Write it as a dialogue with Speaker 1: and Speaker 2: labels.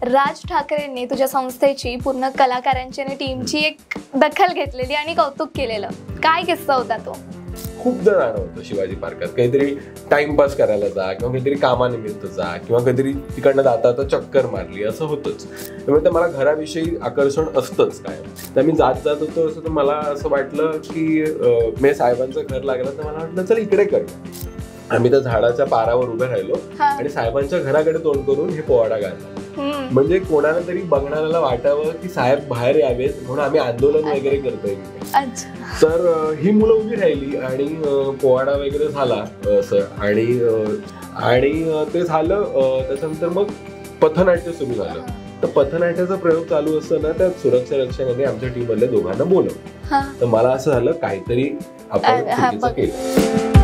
Speaker 1: राज ठाकरेंनी तुझ्या संस्थेची पूर्ण कलाकारांची आणि टीमची एक दखल घेतलेली आणि कौतुक केलेलं, काय किस्सा होता तो?
Speaker 2: खूपदा जाणं होतं शिवाजी पार्कात, काहीतरी टाइमपास करायला जा किंवा काहीतरी कामानिमित्त जा किंवा काहीतरी तिकडनं जाता तर चक्कर मारली असं होतंच. त्यामुळे मला घराविषयी आकर्षण असतंच काय. तर मी जात होतो असं, तर मला असं वाटलं की मी साहेबांचं घर लागलं, तर मला वाटलं चल इकडे करूया. आम्ही त्या झाडाच्या पारावर उभे राहिलो आणि साहेबांच्या घराकडे तोंड करून हे पोवाडा गायला. म्हणजे कोणाला तरी बघणाऱ्याला वाटावं की साहेब बाहेर यावेत म्हणून आम्ही आंदोलन वगैरे करतोय. तर ही मुलं उभी राहिली आणि पोवाडा वगैरे झाला असं, आणि ते झालं. त्याच्यानंतर मग पथनाट्य सुरू झालं. तर पथनाट्याचा प्रयोग चालू असताना त्या सुरक्षा रक्षकाने आमच्या टीम मधल्या दोघांना बोलवलं. तर मला असं झालं काहीतरी आपण चुकीचं केलं.